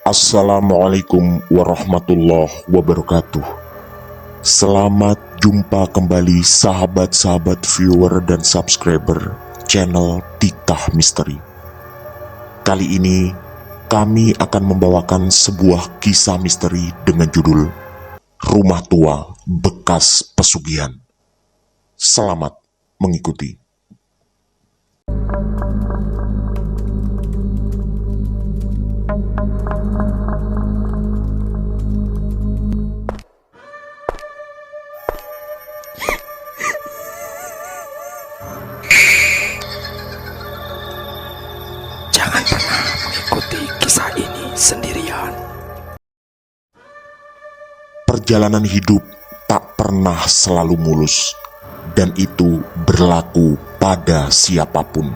Assalamualaikum warahmatullahi wabarakatuh. Selamat jumpa kembali sahabat-sahabat viewer dan subscriber channel Titah Misteri. Kali ini kami akan membawakan sebuah kisah misteri dengan judul Rumah Tua Bekas Pesugihan. Selamat mengikuti. Jangan pernah mengikuti kisah ini sendirian. Perjalanan hidup tak pernah selalu mulus, dan itu berlaku pada siapapun.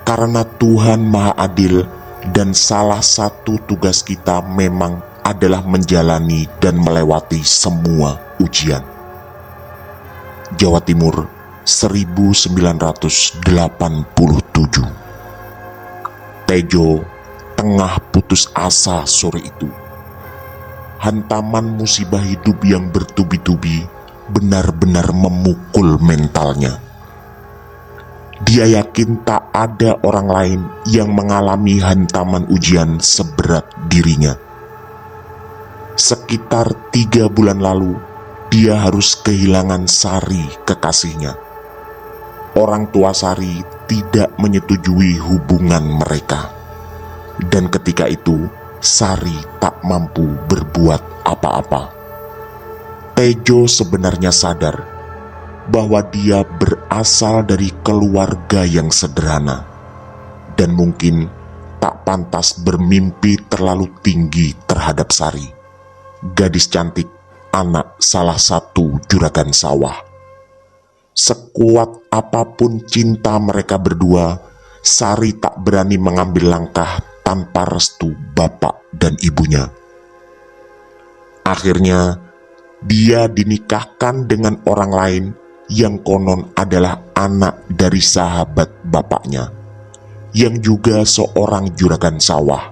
Karena Tuhan Maha Adil, dan salah satu tugas kita memang adalah menjalani dan melewati semua ujian. Jawa Timur 1987. Tejo tengah putus asa sore itu. Hantaman musibah hidup yang bertubi-tubi benar-benar memukul mentalnya. Dia yakin tak ada orang lain yang mengalami hantaman ujian seberat dirinya. Sekitar 3 bulan lalu, dia harus kehilangan Sari, kekasihnya. Orang tua Sari tidak menyetujui hubungan mereka. Dan ketika itu, Sari tak mampu berbuat apa-apa. Tejo sebenarnya sadar bahwa dia berasal dari keluarga yang sederhana dan mungkin tak pantas bermimpi terlalu tinggi terhadap Sari, gadis cantik, anak salah satu juragan sawah. Sekuat apapun cinta mereka berdua, Sari tak berani mengambil langkah tanpa restu bapak dan ibunya. Akhirnya, dia dinikahkan dengan orang lain yang konon adalah anak dari sahabat bapaknya, yang juga seorang juragan sawah.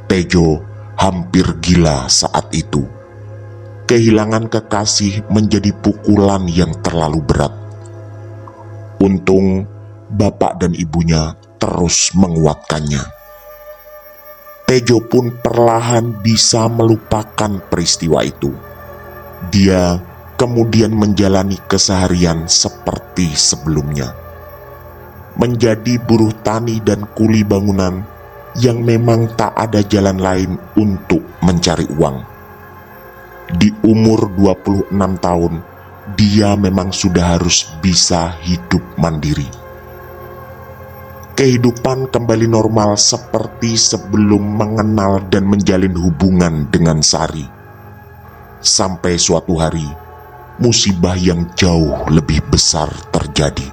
Tejo hampir gila saat itu. Kehilangan kekasih menjadi pukulan yang terlalu berat. Untung bapak dan ibunya terus menguatkannya. Tejo pun perlahan bisa melupakan peristiwa itu. Dia kemudian menjalani keseharian seperti sebelumnya. Menjadi buruh tani dan kuli bangunan yang memang tak ada jalan lain untuk mencari uang. Di umur 26 tahun, dia memang sudah harus bisa hidup mandiri. Kehidupan kembali normal seperti sebelum mengenal dan menjalin hubungan dengan Sari. Sampai suatu hari, musibah yang jauh lebih besar terjadi.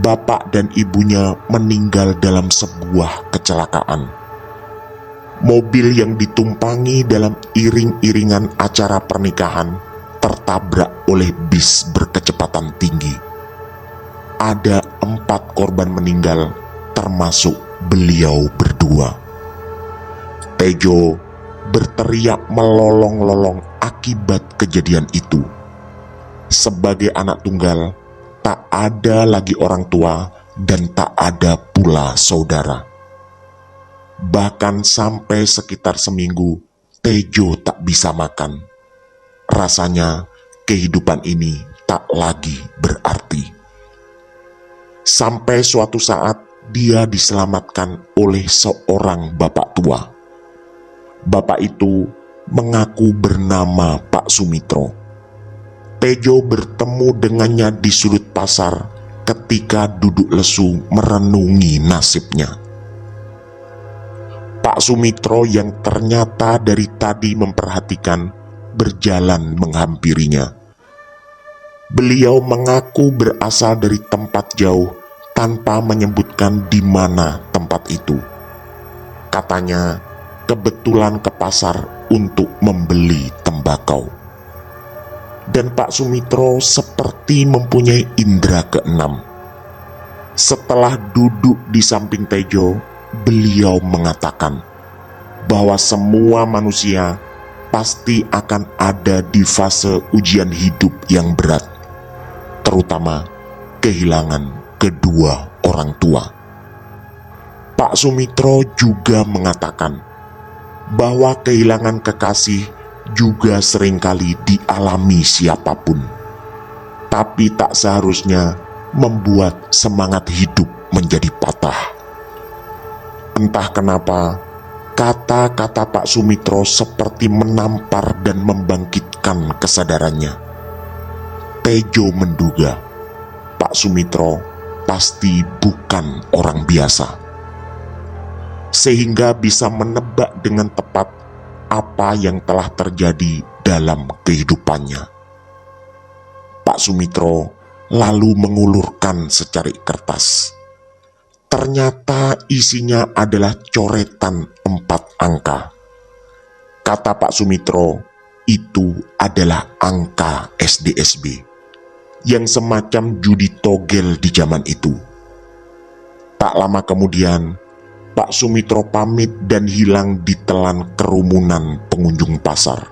Bapak dan ibunya meninggal dalam sebuah kecelakaan. Mobil yang ditumpangi dalam iring-iringan acara pernikahan tertabrak oleh bis berkecepatan tinggi. Ada 4 korban meninggal, termasuk beliau berdua. Tejo berteriak melolong-lolong akibat kejadian itu. Sebagai anak tunggal, tak ada lagi orang tua dan tak ada pula saudara. Bahkan sampai sekitar seminggu, Tejo tak bisa makan. Rasanya kehidupan ini tak lagi berarti. Sampai suatu saat dia diselamatkan oleh seorang bapak tua. Bapak itu mengaku bernama Pak Sumitro. Tejo bertemu dengannya di sudut pasar ketika duduk lesu merenungi nasibnya. Pak Sumitro yang ternyata dari tadi memperhatikan berjalan menghampirinya. Beliau mengaku berasal dari tempat jauh tanpa menyebutkan di mana tempat itu. Katanya kebetulan ke pasar untuk membeli tembakau. Dan Pak Sumitro seperti mempunyai indera keenam. Setelah duduk di samping Tejo, beliau mengatakan bahwa semua manusia pasti akan ada di fase ujian hidup yang berat, terutama kehilangan kedua orang tua. Pak Sumitro juga mengatakan bahwa kehilangan kekasih juga seringkali dialami siapapun, tapi tak seharusnya membuat semangat hidup menjadi patah. Entah kenapa, kata-kata Pak Sumitro seperti menampar dan membangkitkan kesadarannya. Tejo menduga Pak Sumitro pasti bukan orang biasa, sehingga bisa menebak dengan tepat apa yang telah terjadi dalam kehidupannya. Pak Sumitro lalu mengulurkan secari kertas. Ternyata isinya adalah coretan 4 angka. Kata Pak Sumitro, itu adalah angka SDSB, yang semacam judi togel di zaman itu. Tak lama kemudian, Pak Sumitro pamit dan hilang ditelan kerumunan pengunjung pasar.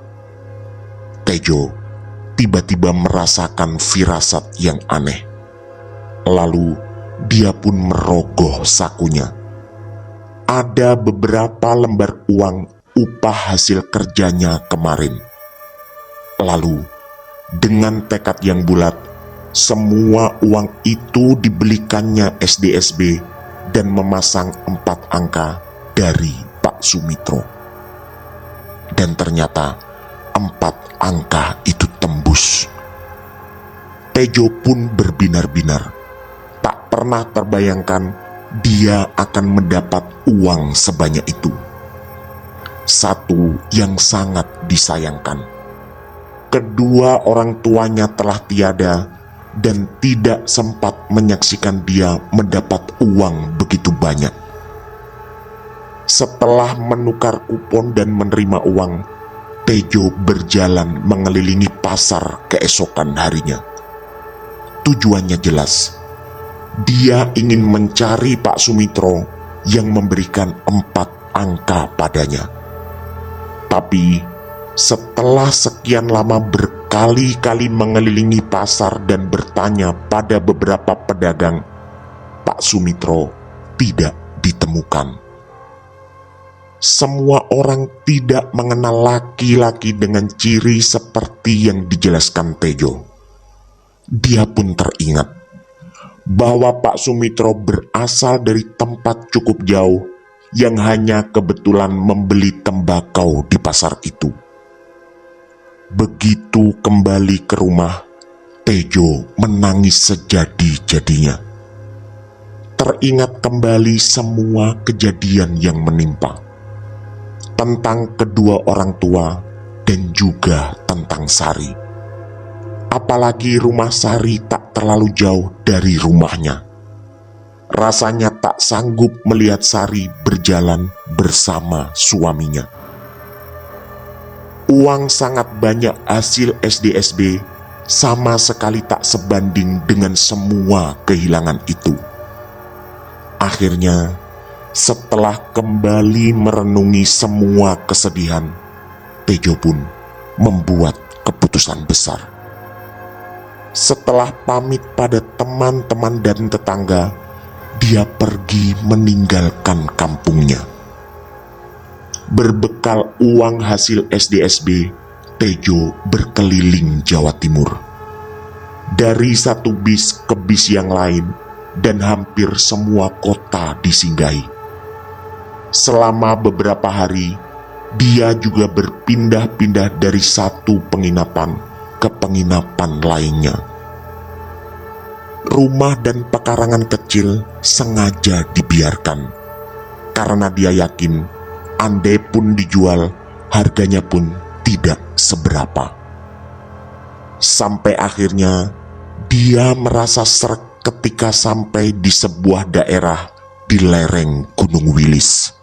Tejo tiba-tiba merasakan firasat yang aneh. Lalu dia pun merogoh sakunya. Ada beberapa lembar uang upah hasil kerjanya kemarin. Lalu dengan tekad yang bulat, semua uang itu dibelikannya SDSB dan memasang 4 angka dari Pak Sumitro. Dan ternyata 4 angka itu tembus. Tejo pun berbinar-binar. Tak pernah terbayangkan dia akan mendapat uang sebanyak itu. Satu yang sangat disayangkan, kedua orang tuanya telah tiada dan tidak sempat menyaksikan dia mendapat uang begitu banyak. Setelah menukar kupon dan menerima uang, Tejo berjalan mengelilingi pasar keesokan harinya. Tujuannya jelas. Dia ingin mencari Pak Sumitro yang memberikan 4 angka padanya. Tapi setelah sekian lama berkali-kali mengelilingi pasar dan bertanya pada beberapa pedagang, Pak Sumitro tidak ditemukan. Semua orang tidak mengenal laki-laki dengan ciri seperti yang dijelaskan Tejo. Dia pun teringat bahwa Pak Sumitro berasal dari tempat cukup jauh yang hanya kebetulan membeli tembakau di pasar itu. Begitu kembali ke rumah, Tejo menangis sejadi-jadinya. Teringat kembali semua kejadian yang menimpa, tentang kedua orang tua dan juga tentang Sari. Apalagi rumah Sari tak terlalu jauh dari rumahnya. Rasanya tak sanggup melihat Sari berjalan bersama suaminya. Uang sangat banyak hasil SDSB sama sekali tak sebanding dengan semua kehilangan itu. Akhirnya, setelah kembali merenungi semua kesedihan, Tejo pun membuat keputusan besar. Setelah pamit pada teman-teman dan tetangga, dia pergi meninggalkan kampungnya. Berbekal uang hasil SDSB, Tejo berkeliling Jawa Timur. Dari satu bis ke bis yang lain dan hampir semua kota disinggahi. Selama beberapa hari, dia juga berpindah-pindah dari satu penginapan ke penginapan lainnya. Rumah dan pekarangan kecil sengaja dibiarkan, karena dia yakin andai pun dijual, harganya pun tidak seberapa. Sampai akhirnya, dia merasa srek ketika sampai di sebuah daerah di lereng Gunung Wilis.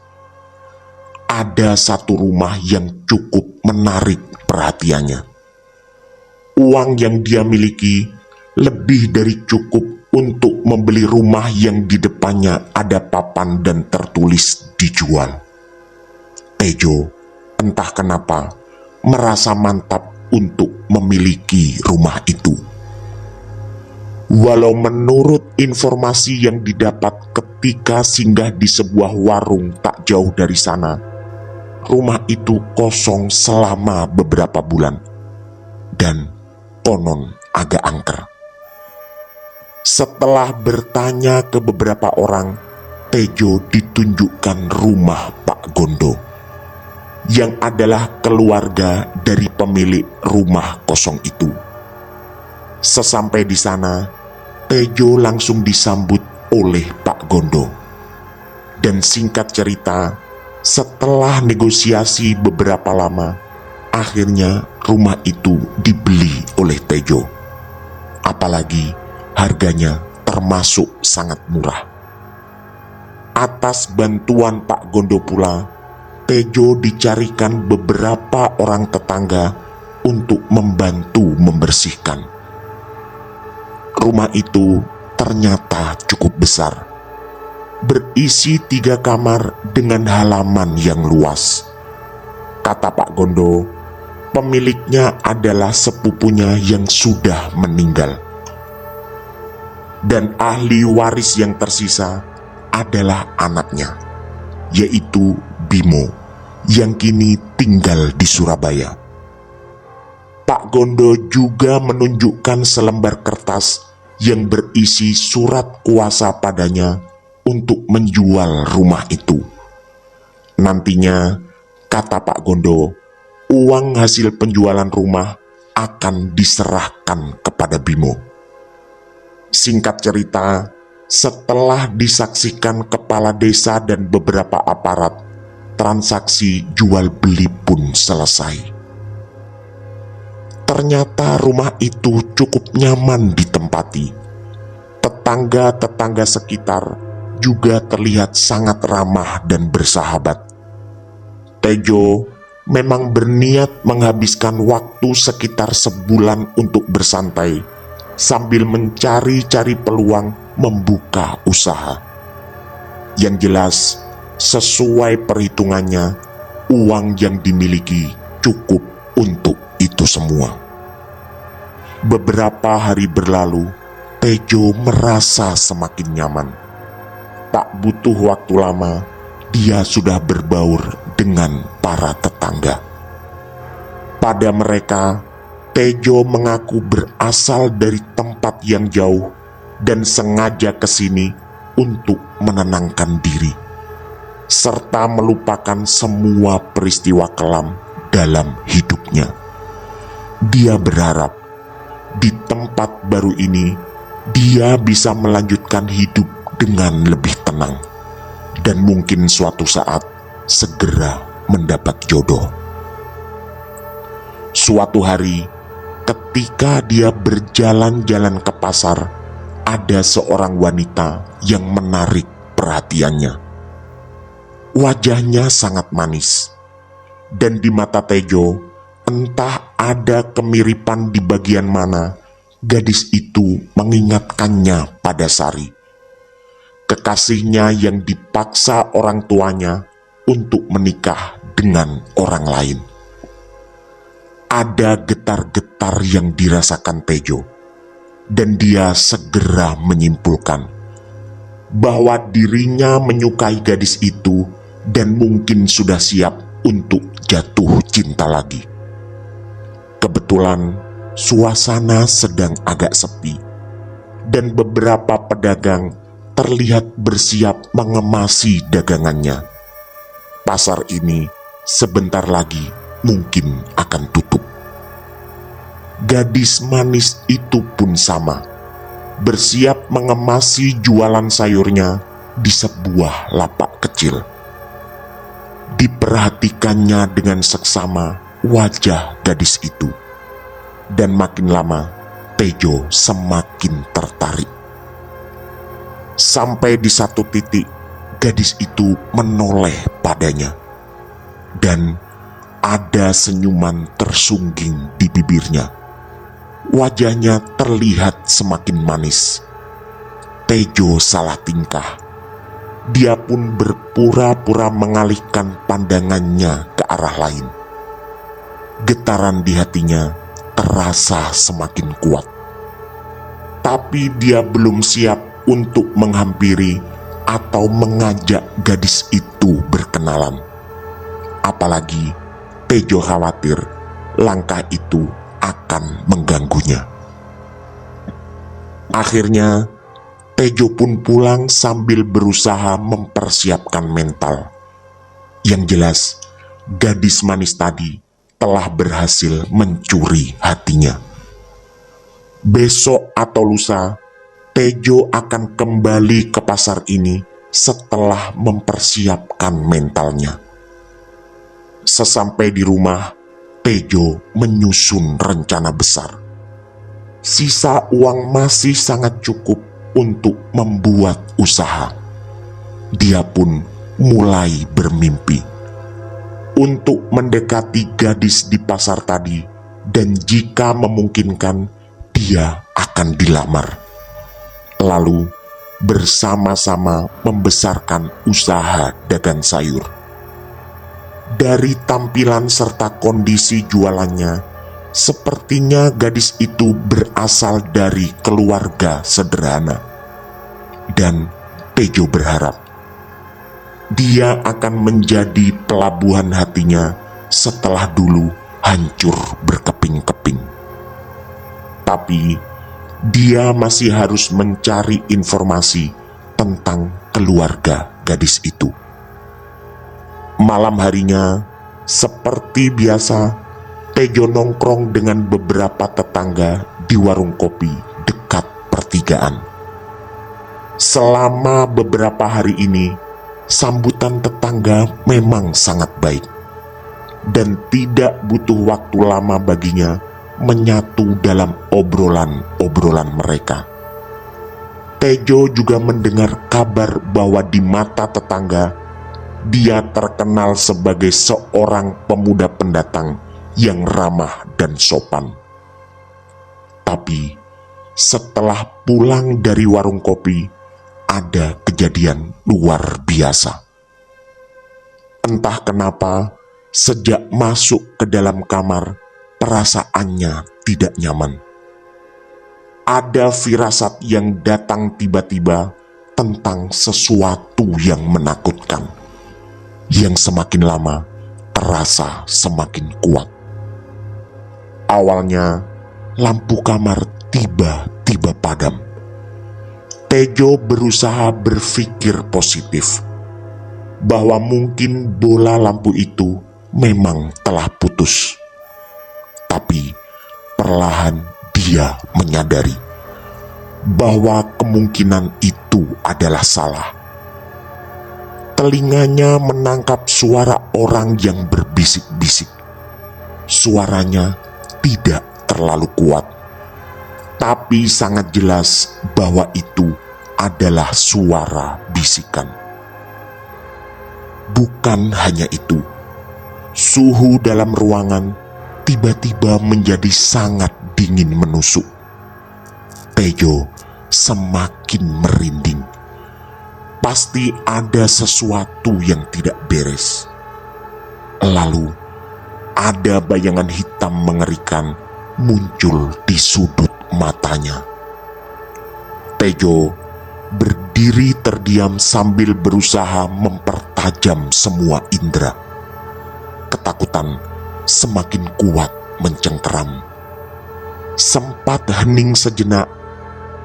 Ada satu rumah yang cukup menarik perhatiannya. Uang yang dia miliki lebih dari cukup untuk membeli rumah yang di depannya ada papan dan tertulis dijual. Tejo entah kenapa merasa mantap untuk memiliki rumah itu. Walau menurut informasi yang didapat ketika singgah di sebuah warung tak jauh dari sana, rumah itu kosong selama beberapa bulan dan konon agak angker. Setelah bertanya ke beberapa orang, Tejo ditunjukkan rumah Pak Gondo, yang adalah keluarga dari pemilik rumah kosong itu. Sesampai di sana, Tejo langsung disambut oleh Pak Gondo. Dan singkat cerita, setelah negosiasi beberapa lama, akhirnya rumah itu dibeli oleh Tejo. Apalagi harganya termasuk sangat murah. Atas bantuan Pak Gondo pula, Tejo dicarikan beberapa orang tetangga untuk membantu membersihkan. Rumah itu ternyata cukup besar, berisi 3 kamar dengan halaman yang luas. Kata Pak Gondo, pemiliknya adalah sepupunya yang sudah meninggal. Dan ahli waris yang tersisa adalah anaknya, yaitu Bimo, yang kini tinggal di Surabaya. Pak Gondo juga menunjukkan selembar kertas yang berisi surat kuasa padanya untuk menjual rumah itu. Nantinya, kata Pak Gondo, uang hasil penjualan rumah akan diserahkan kepada Bimo. Singkat cerita, setelah disaksikan kepala desa dan beberapa aparat, transaksi jual beli pun selesai. Ternyata rumah itu cukup nyaman ditempati. Tetangga-tetangga sekitar juga terlihat sangat ramah dan bersahabat. Tejo memang berniat menghabiskan waktu sekitar sebulan untuk bersantai, sambil mencari-cari peluang membuka usaha. Yang jelas, sesuai perhitungannya, uang yang dimiliki cukup untuk itu semua. Beberapa hari berlalu, Tejo merasa semakin nyaman. Tak butuh waktu lama, dia sudah berbaur dengan para tetangga. Pada mereka, Tejo mengaku berasal dari tempat yang jauh dan sengaja ke sini untuk menenangkan diri, serta melupakan semua peristiwa kelam dalam hidupnya. Dia berharap di tempat baru ini dia bisa melanjutkan hidup dengan lebih tenang dan mungkin suatu saat segera mendapat jodoh. Suatu hari, ketika dia berjalan-jalan ke pasar, ada seorang wanita yang menarik perhatiannya. Wajahnya sangat manis, dan di mata Tejo, entah ada kemiripan di bagian mana, gadis itu mengingatkannya pada Sari, kekasihnya yang dipaksa orang tuanya untuk menikah dengan orang lain. Ada getar-getar yang dirasakan Tejo, dan dia segera menyimpulkan bahwa dirinya menyukai gadis itu dan mungkin sudah siap untuk jatuh cinta lagi. Kebetulan suasana sedang agak sepi, dan beberapa pedagang terlihat bersiap mengemasi dagangannya. Pasar ini sebentar lagi mungkin akan tutup. Gadis manis itu pun sama, bersiap mengemasi jualan sayurnya di sebuah lapak kecil. Diperhatikannya dengan seksama wajah gadis itu, dan makin lama Tejo semakin tertarik. Sampai di satu titik, gadis itu menoleh padanya, dan ada senyuman tersungging di bibirnya. Wajahnya terlihat semakin manis. Tejo salah tingkah. Dia pun berpura-pura mengalihkan pandangannya ke arah lain. Getaran di hatinya terasa semakin kuat. Tapi dia belum siap untuk menghampiri atau mengajak gadis itu berkenalan. Apalagi Tejo khawatir langkah itu akan mengganggunya. Akhirnya Tejo pun pulang sambil berusaha mempersiapkan mental. Yang jelas, gadis manis tadi telah berhasil mencuri hatinya. Besok atau lusa, Tejo akan kembali ke pasar ini setelah mempersiapkan mentalnya. Sesampai di rumah, Tejo menyusun rencana besar. Sisa uang masih sangat cukup untuk membuat usaha. Dia pun mulai bermimpi untuk mendekati gadis di pasar tadi, dan jika memungkinkan dia akan dilamar. Lalu bersama-sama membesarkan usaha dagang sayur. Dari tampilan serta kondisi jualannya, sepertinya gadis itu berasal dari keluarga sederhana. Dan Tejo berharap dia akan menjadi pelabuhan hatinya setelah dulu hancur berkeping-keping. Tapi dia masih harus mencari informasi tentang keluarga gadis itu. Malam harinya, seperti biasa, Tejo nongkrong dengan beberapa tetangga di warung kopi dekat pertigaan. Selama beberapa hari ini, sambutan tetangga memang sangat baik, dan tidak butuh waktu lama baginya menyatu dalam obrolan-obrolan mereka. Tejo juga mendengar kabar bahwa di mata tetangga, dia terkenal sebagai seorang pemuda pendatang yang ramah dan sopan. Tapi setelah pulang dari warung kopi, ada kejadian luar biasa. Entah kenapa, sejak masuk ke dalam kamar, perasaannya tidak nyaman. Ada firasat yang datang tiba-tiba tentang sesuatu yang menakutkan, yang semakin lama terasa semakin kuat. Awalnya, lampu kamar tiba-tiba padam. Tejo berusaha berpikir positif, bahwa mungkin bola lampu itu memang telah putus. Tapi perlahan dia menyadari bahwa kemungkinan itu adalah salah. Telinganya menangkap suara orang yang berbisik-bisik. Suaranya tidak terlalu kuat, tapi sangat jelas bahwa itu adalah suara bisikan. Bukan hanya itu, suhu dalam ruangan tiba-tiba menjadi sangat dingin menusuk. Tejo semakin merinding. Pasti ada sesuatu yang tidak beres. Lalu ada bayangan hitam mengerikan muncul di sudut matanya. Tejo berdiri terdiam sambil berusaha mempertajam semua indera. Ketakutan semakin kuat mencengkeram. Sempat hening sejenak,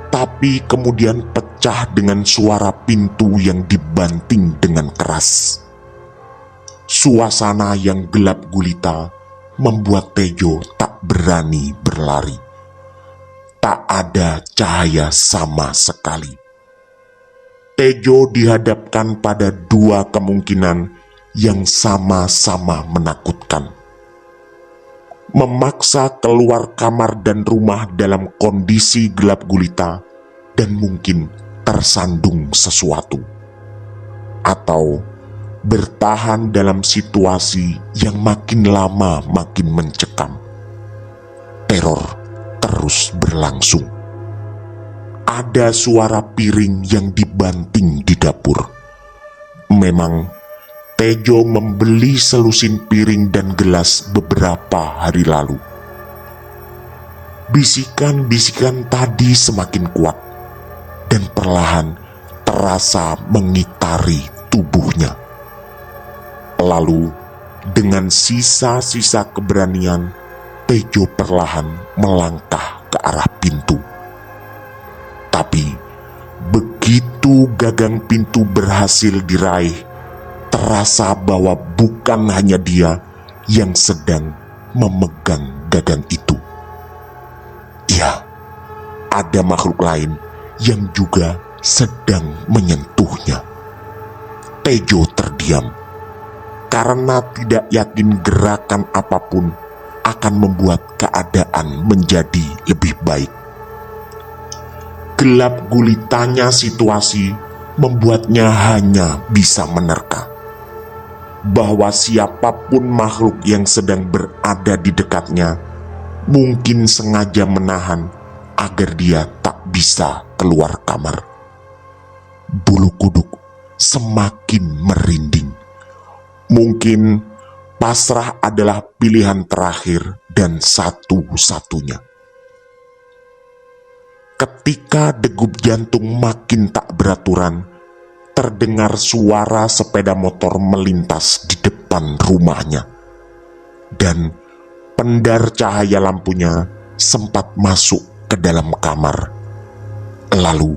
tapi kemudian pecah dengan suara pintu yang dibanting dengan keras. Suasana yang gelap gulita membuat Tejo tak berani berlari. Tak ada cahaya sama sekali. Tejo dihadapkan pada dua kemungkinan yang sama-sama menakutkan. Memaksa keluar kamar dan rumah dalam kondisi gelap gulita dan mungkin tersandung sesuatu, atau bertahan dalam situasi yang makin lama makin mencekam. Teror terus berlangsung. ada suara piring yang dibanting di dapur. Memang Tejo membeli selusin piring dan gelas beberapa hari lalu. Bisikan-bisikan tadi semakin kuat dan perlahan terasa mengitari tubuhnya. Lalu dengan sisa-sisa keberanian, Tejo perlahan melangkah ke arah pintu. Tapi begitu gagang pintu berhasil diraih, terasa bahwa bukan hanya dia yang sedang memegang gagang itu. Ya, ada makhluk lain yang juga sedang menyentuhnya. Tejo terdiam karena tidak yakin gerakan apapun akan membuat keadaan menjadi lebih baik. Gelap gulitanya situasi membuatnya hanya bisa menerka bahwa siapapun makhluk yang sedang berada di dekatnya mungkin sengaja menahan agar dia tak bisa keluar kamar. Bulu kuduk semakin merinding. Mungkin pasrah adalah pilihan terakhir dan satu-satunya. Ketika degup jantung makin tak beraturan, terdengar suara sepeda motor melintas di depan rumahnya. Dan pendar cahaya lampunya sempat masuk ke dalam kamar. Lalu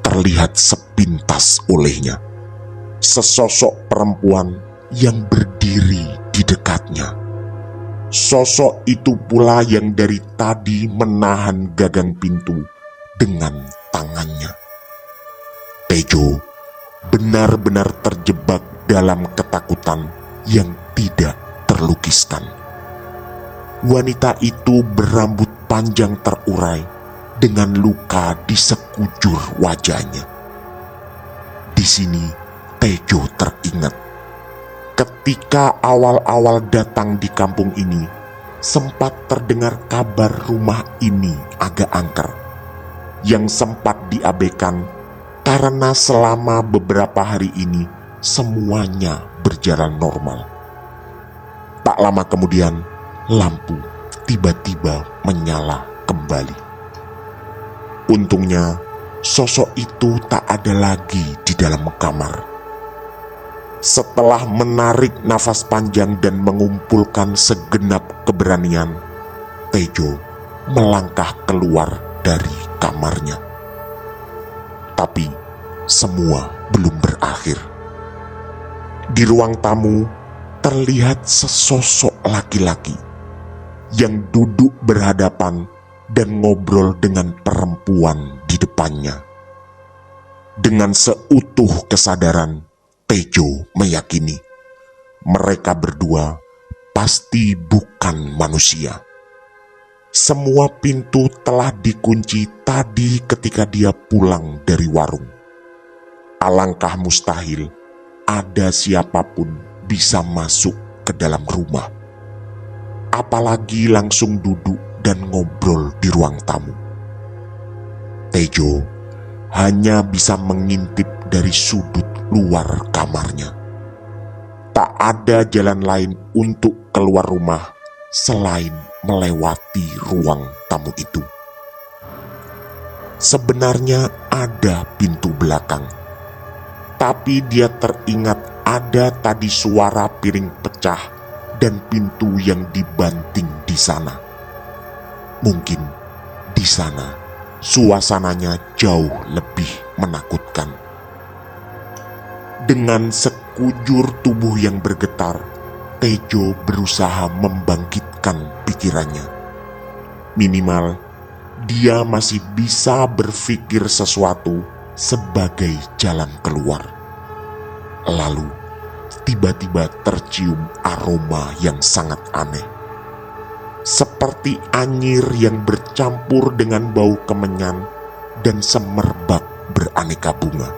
terlihat sepintas olehnya sesosok perempuan yang berdiri di dekatnya. Sosok itu pula yang dari tadi menahan gagang pintu dengan tangannya. Tejo benar-benar terjebak dalam ketakutan yang tidak terlukiskan. Wanita itu berambut panjang terurai dengan luka di sekujur wajahnya. Di sini Tejo teringat ketika awal-awal datang di kampung ini, sempat terdengar kabar rumah ini agak angker, yang sempat diabaikan karena selama beberapa hari ini semuanya berjalan normal. Tak lama kemudian, lampu tiba-tiba menyala kembali. Untungnya, sosok itu tak ada lagi di dalam kamar. Setelah menarik nafas panjang dan mengumpulkan segenap keberanian, Tejo melangkah keluar dari kamarnya. Tapi semua belum berakhir. Di ruang tamu terlihat sesosok laki-laki yang duduk berhadapan dan ngobrol dengan perempuan di depannya. Dengan seutuh kesadaran, Tejo meyakini mereka berdua pasti bukan manusia. Semua pintu telah dikunci tadi ketika dia pulang dari warung. Alangkah mustahil ada siapapun bisa masuk ke dalam rumah, apalagi langsung duduk dan ngobrol di ruang tamu. Tejo hanya bisa mengintip dari sudut luar kamarnya. Tak ada jalan lain untuk keluar rumah selain melewati ruang tamu itu. Sebenarnya ada pintu belakang, tapi dia teringat ada tadi suara piring pecah dan pintu yang dibanting di sana. Mungkin di sana suasananya jauh lebih menakutkan. Dengan sekujur tubuh yang bergetar, Tejo berusaha membangkitkan pikirannya. Minimal, dia masih bisa berpikir sesuatu sebagai jalan keluar. Lalu, tiba-tiba tercium aroma yang sangat aneh. Seperti anyir yang bercampur dengan bau kemenyan dan semerbak beraneka bunga.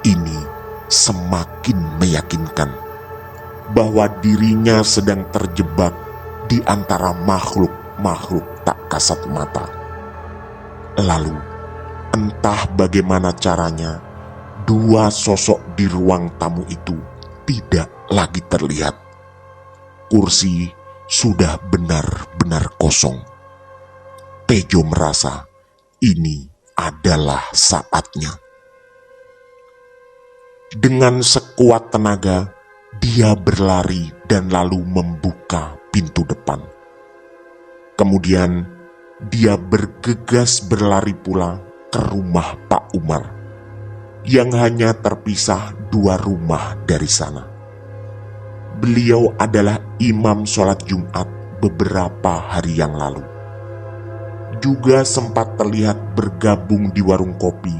Ini semakin meyakinkan bahwa dirinya sedang terjebak di antara makhluk-makhluk tak kasat mata. Lalu, entah bagaimana caranya, dua sosok di ruang tamu itu tidak lagi terlihat. Kursi sudah benar-benar kosong. Tejo merasa ini adalah saatnya. Dengan sekuat tenaga, dia berlari dan lalu membuka pintu depan. Kemudian dia bergegas berlari pula ke rumah Pak Umar, yang hanya terpisah 2 rumah dari sana. Beliau adalah imam sholat Jumat beberapa hari yang lalu. Juga sempat terlihat bergabung di warung kopi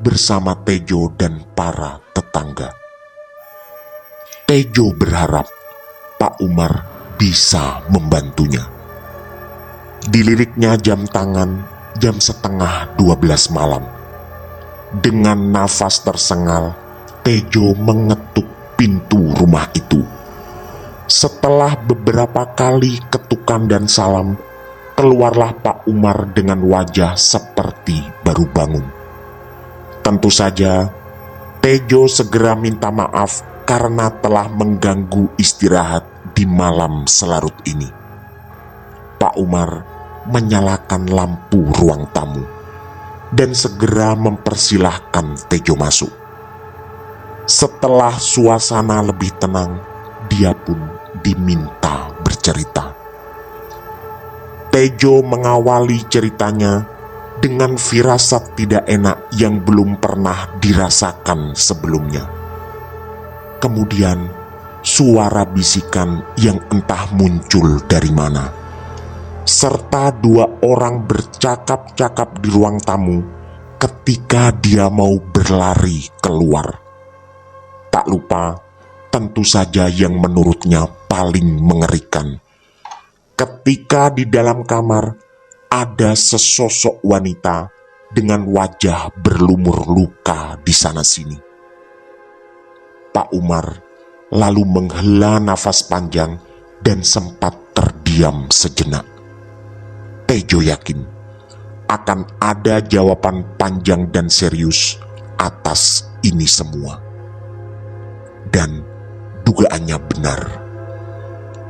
bersama Tejo dan para tetangga. Tejo berharap Pak Umar bisa membantunya. Diliriknya jam tangan jam setengah 12 malam. Dengan nafas tersengal, Tejo mengetuk pintu rumah itu. Setelah beberapa kali ketukan dan salam, keluarlah Pak Umar dengan wajah seperti baru bangun. Tentu saja, Tejo segera minta maaf karena telah mengganggu istirahat di malam selarut ini. Pak Umar menyalakan lampu ruang tamu dan segera mempersilahkan Tejo masuk. Setelah suasana lebih tenang, dia pun diminta bercerita. Tejo mengawali ceritanya dengan firasat tidak enak yang belum pernah dirasakan sebelumnya. Kemudian suara bisikan yang entah muncul dari mana, serta 2 orang bercakap-cakap di ruang tamu ketika dia mau berlari keluar. Tak lupa, tentu saja yang menurutnya paling mengerikan, ketika di dalam kamar ada sesosok wanita dengan wajah berlumur luka di sana-sini. Pak Umar lalu menghela nafas panjang dan sempat terdiam sejenak. Tejo yakin akan ada jawaban panjang dan serius atas ini semua. Dan dugaannya benar.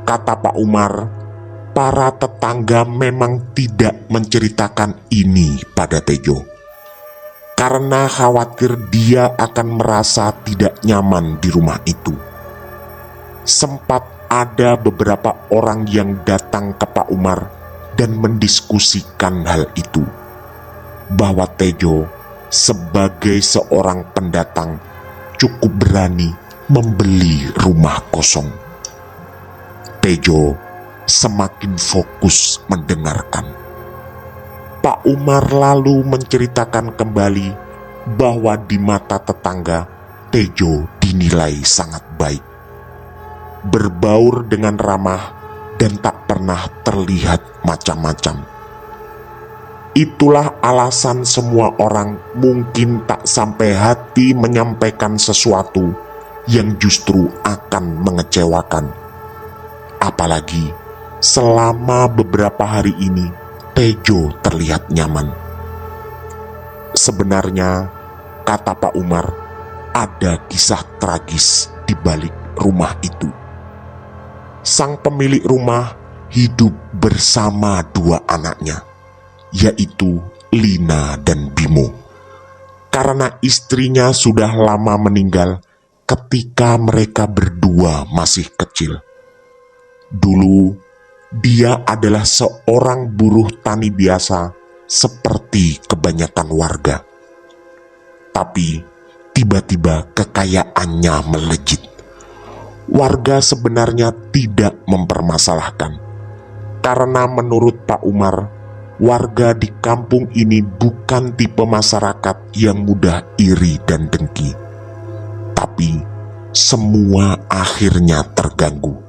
Kata Pak Umar, para tetangga memang tidak menceritakan ini pada Tejo, karena khawatir dia akan merasa tidak nyaman di rumah itu. Sempat ada beberapa orang yang datang ke Pak Umar dan mendiskusikan hal itu, bahwa Tejo sebagai seorang pendatang cukup berani membeli rumah kosong. Tejo semakin fokus mendengarkan. Pak Umar lalu menceritakan kembali bahwa di mata tetangga, Tejo dinilai sangat baik, berbaur dengan ramah, dan tak pernah terlihat macam-macam. Itulah alasan semua orang mungkin tak sampai hati menyampaikan sesuatu yang justru akan mengecewakan. Apalagi selama beberapa hari ini Tejo terlihat nyaman. Sebenarnya, kata Pak Umar, ada kisah tragis di balik rumah itu. Sang pemilik rumah hidup bersama 2 anaknya, yaitu Lina dan Bimo, karena istrinya sudah lama meninggal ketika mereka berdua masih kecil. Dulu, dia adalah seorang buruh tani biasa seperti kebanyakan warga. Tapi tiba-tiba kekayaannya melejit. Warga sebenarnya tidak mempermasalahkan, karena menurut Pak Umar, warga di kampung ini bukan tipe masyarakat yang mudah iri dan dengki. Tapi semua akhirnya terganggu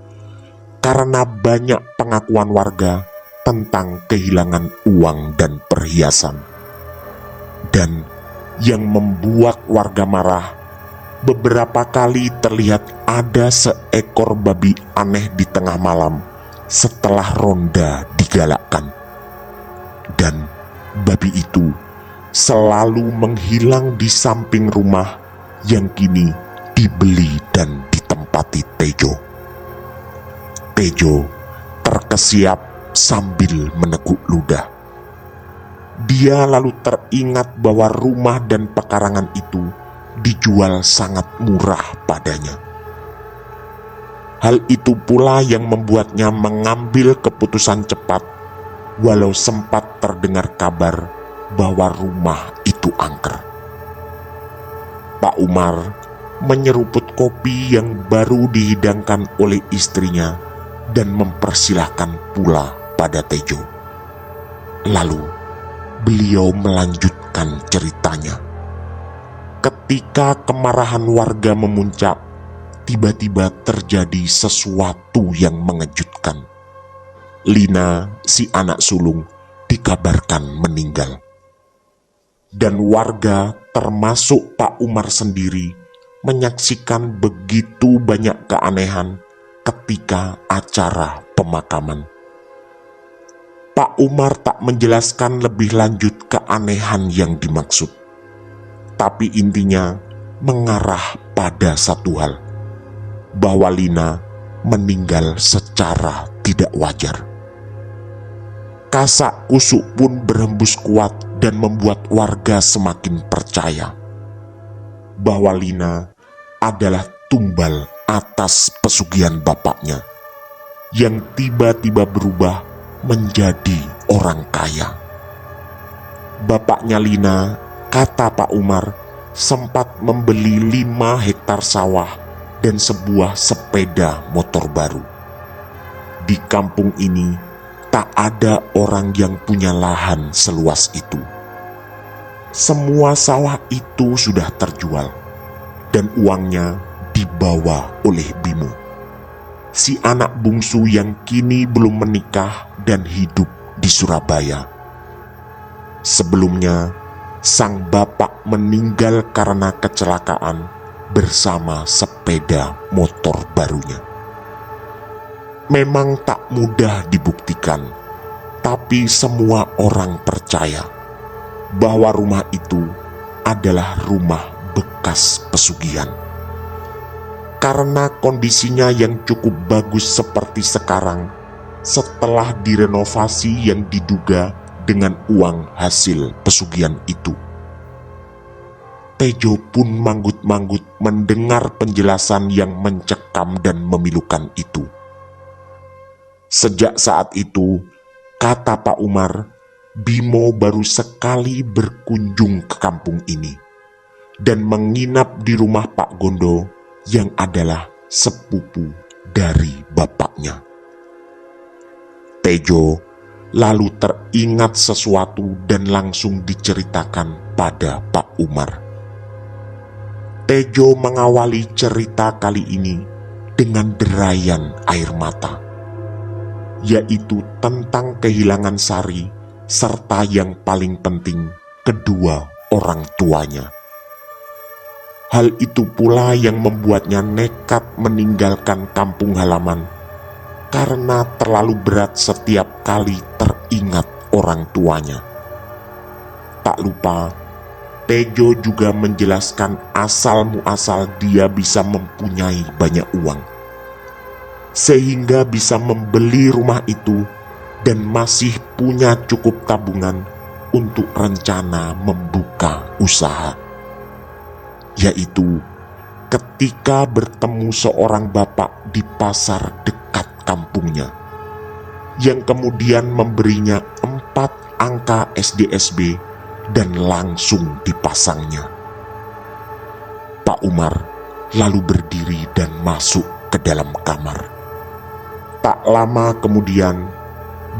karena banyak pengakuan warga tentang kehilangan uang dan perhiasan. Dan yang membuat warga marah, beberapa kali terlihat ada seekor babi aneh di tengah malam setelah ronda digalakkan. Dan babi itu selalu menghilang di samping rumah yang kini dibeli dan ditempati Tejo. Tejo terkesiap sambil meneguk ludah. Dia lalu teringat bahwa rumah dan pekarangan itu dijual sangat murah padanya. Hal itu pula yang membuatnya mengambil keputusan cepat, walau sempat terdengar kabar bahwa rumah itu angker. Pak Umar menyeruput kopi yang baru dihidangkan oleh istrinya dan mempersilahkan pula pada Tejo. Lalu beliau melanjutkan ceritanya. Ketika kemarahan warga memuncak, tiba-tiba terjadi sesuatu yang mengejutkan. Lina, si anak sulung, dikabarkan meninggal. Dan warga, termasuk Pak Umar sendiri, menyaksikan begitu banyak keanehan ketika acara pemakaman. Pak Umar tak menjelaskan lebih lanjut keanehan yang dimaksud, tapi intinya mengarah pada satu hal, bahwa Lina meninggal secara tidak wajar. Kasak kusuk pun berhembus kuat dan membuat warga semakin percaya bahwa Lina adalah tumbal atas pesugihan bapaknya yang tiba-tiba berubah menjadi orang kaya. Bapaknya Lina, kata Pak Umar, sempat membeli 5 hektar sawah dan sebuah sepeda motor baru. Di kampung ini tak ada orang yang punya lahan seluas itu. Semua sawah itu sudah terjual dan uangnya dibawa oleh Bimo, si anak bungsu yang kini belum menikah dan hidup di Surabaya. Sebelumnya, sang bapak meninggal karena kecelakaan bersama sepeda motor barunya. Memang tak mudah dibuktikan, tapi semua orang percaya bahwa rumah itu adalah rumah bekas pesugihan. Karena kondisinya yang cukup bagus seperti sekarang, setelah direnovasi yang diduga dengan uang hasil pesugihan itu. Tejo pun manggut-manggut mendengar penjelasan yang mencekam dan memilukan itu. Sejak saat itu, kata Pak Umar, Bimo baru sekali berkunjung ke kampung ini dan menginap di rumah Pak Gondo yang adalah sepupu dari bapaknya. Tejo lalu teringat sesuatu dan langsung diceritakan pada Pak Umar. Tejo mengawali cerita kali ini dengan derayan air mata, yaitu tentang kehilangan Sari serta yang paling penting kedua orang tuanya. Hal itu pula yang membuatnya nekat meninggalkan kampung halaman karena terlalu berat setiap kali teringat orang tuanya. Tak lupa, Tejo juga menjelaskan asal-muasal dia bisa mempunyai banyak uang, sehingga bisa membeli rumah itu dan masih punya cukup tabungan untuk rencana membuka usaha, yaitu ketika bertemu seorang bapak di pasar dekat kampungnya yang kemudian memberinya 4 angka SDSB dan langsung dipasangnya. Pak Umar lalu berdiri dan masuk ke dalam kamar. Tak lama kemudian,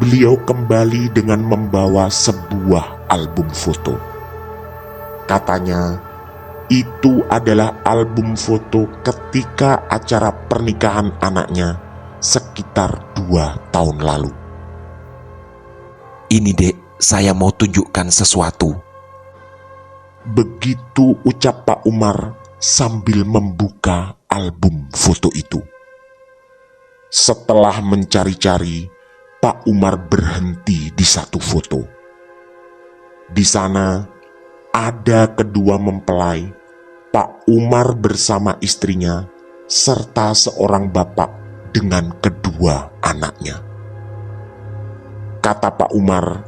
beliau kembali dengan membawa sebuah album foto. Katanya, itu adalah album foto ketika acara pernikahan anaknya sekitar 2 tahun lalu. Ini dek, saya mau tunjukkan sesuatu. Begitu ucap Pak Umar sambil membuka album foto itu. Setelah mencari-cari, Pak Umar berhenti di satu foto. Di sana ada kedua mempelai, Pak Umar bersama istrinya, serta seorang bapak dengan kedua anaknya. Kata Pak Umar,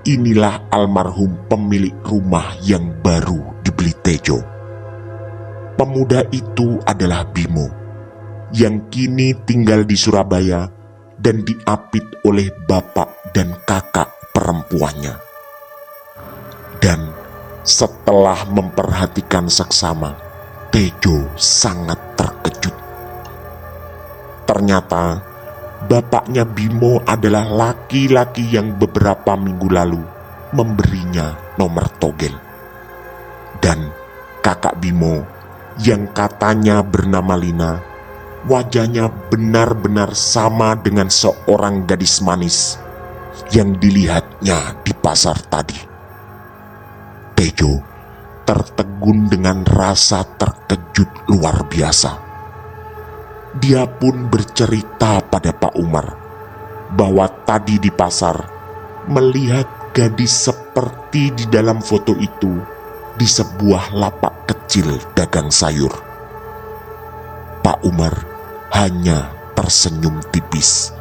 inilah almarhum pemilik rumah yang baru dibeli Tejo. Pemuda itu adalah Bimo, yang kini tinggal di Surabaya dan diapit oleh bapak dan kakak perempuannya. Dan setelah memperhatikan seksama, Tejo sangat terkejut. Ternyata bapaknya Bimo adalah laki-laki yang beberapa minggu lalu memberinya nomor togel. Dan kakak Bimo yang katanya bernama Lina, wajahnya benar-benar sama dengan seorang gadis manis yang dilihatnya di pasar tadi. Tejo tertegun dengan rasa terkejut luar biasa. Dia pun bercerita pada Pak Umar bahwa tadi di pasar melihat gadis seperti di dalam foto itu di sebuah lapak kecil dagang sayur. Pak Umar hanya tersenyum tipis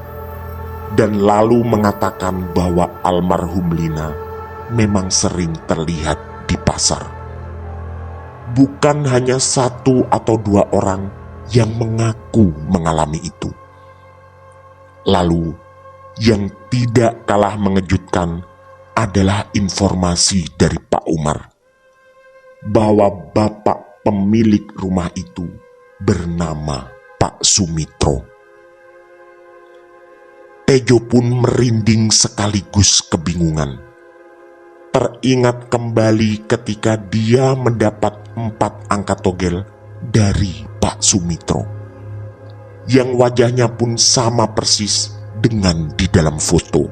dan lalu mengatakan bahwa almarhum Lina memang sering terlihat di pasar. Bukan hanya satu atau dua orang yang mengaku mengalami itu. Lalu, yang tidak kalah mengejutkan adalah informasi dari Pak Umar bahwa bapak pemilik rumah itu bernama Pak Sumitro. Tejo pun merinding sekaligus kebingungan. Teringat kembali ketika dia mendapat 4 angka togel dari Pak Sumitro, yang wajahnya pun sama persis dengan di dalam foto.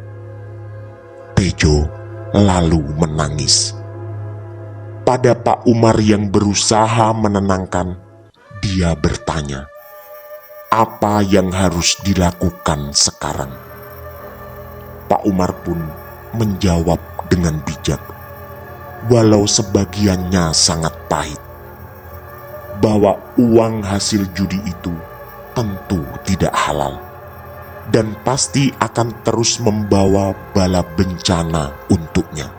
Tejo lalu menangis. Pada Pak Umar yang berusaha menenangkan, dia bertanya, apa yang harus dilakukan sekarang? Pak Umar pun menjawab dengan bijak, walau sebagiannya sangat pahit, bahwa uang hasil judi itu tentu tidak halal dan pasti akan terus membawa bala bencana untuknya.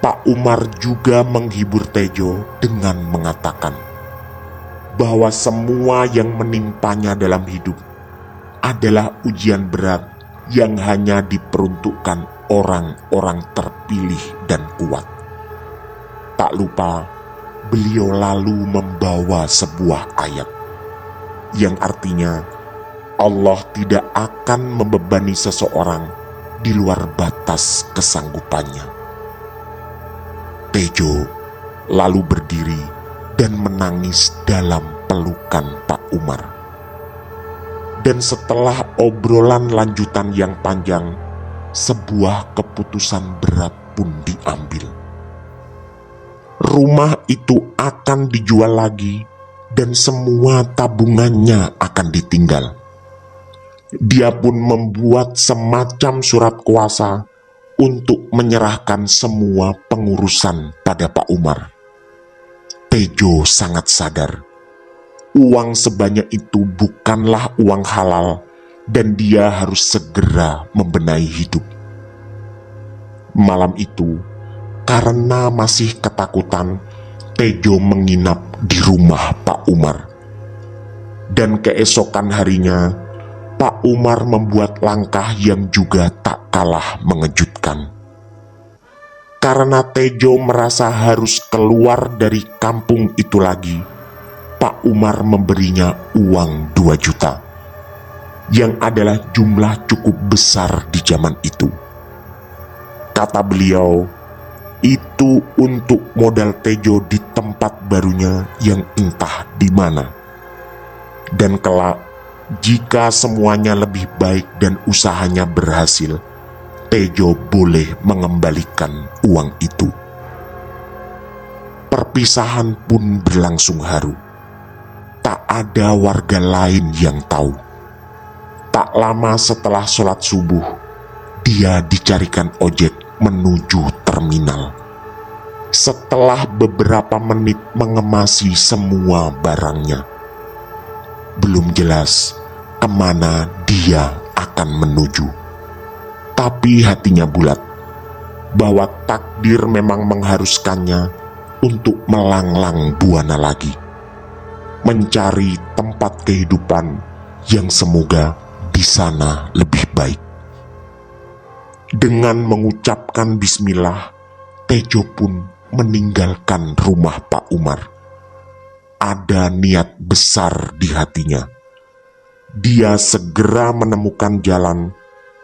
Pak Umar juga menghibur Tejo dengan mengatakan bahwa semua yang menimpanya dalam hidup adalah ujian berat yang hanya diperuntukkan orang-orang terpilih dan kuat. Tak lupa, beliau lalu membawa sebuah ayat yang artinya Allah tidak akan membebani seseorang di luar batas kesanggupannya. Tejo lalu berdiri dan menangis dalam pelukan Pak Umar. Dan setelah obrolan lanjutan yang panjang, sebuah keputusan berat pun diambil. Rumah itu akan dijual lagi dan semua tabungannya akan ditinggal. Dia pun membuat semacam surat kuasa untuk menyerahkan semua pengurusan pada Pak Umar. Tejo sangat sadar, uang sebanyak itu bukanlah uang halal dan dia harus segera membenahi hidup. Malam itu, karena masih ketakutan, Tejo menginap di rumah Pak Umar. Dan keesokan harinya, Pak Umar membuat langkah yang juga tak kalah mengejutkan. Karena Tejo merasa harus keluar dari kampung itu lagi, Pak Umar memberinya uang 2 juta, yang adalah jumlah cukup besar di zaman itu. Kata beliau, itu untuk modal Tejo di tempat barunya yang entah di mana. Dan kelak, jika semuanya lebih baik dan usahanya berhasil, Tejo boleh mengembalikan uang itu. Perpisahan pun berlangsung haru. Tak ada warga lain yang tahu. Tak lama setelah sholat subuh, dia dicarikan ojek menuju terminal setelah beberapa menit mengemasi semua barangnya. Belum jelas kemana dia akan menuju, tapi hatinya bulat bahwa takdir memang mengharuskannya untuk melanglang buana lagi, mencari tempat kehidupan yang semoga di sana lebih baik. Dengan mengucapkan bismillah, Tejo pun meninggalkan rumah Pak Umar. Ada niat besar di hatinya. Dia segera menemukan jalan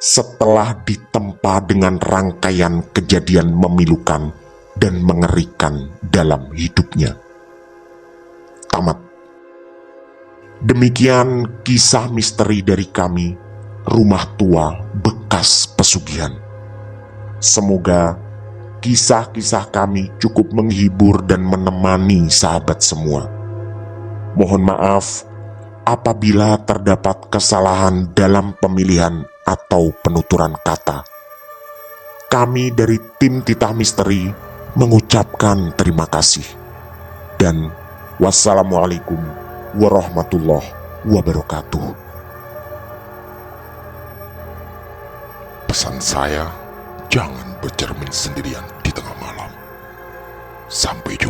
setelah ditempa dengan rangkaian kejadian memilukan dan mengerikan dalam hidupnya. Tamat. Demikian kisah misteri dari kami, Rumah Tua Bekas Pesugihan. Semoga kisah-kisah kami cukup menghibur dan menemani sahabat semua. Mohon maaf apabila terdapat kesalahan dalam pemilihan atau penuturan kata. Kami dari tim Titah Misteri mengucapkan terima kasih. Dan wassalamualaikum warahmatullahi wabarakatuh. Pesan saya, jangan bercermin sendirian di tengah malam. Sampai jumpa.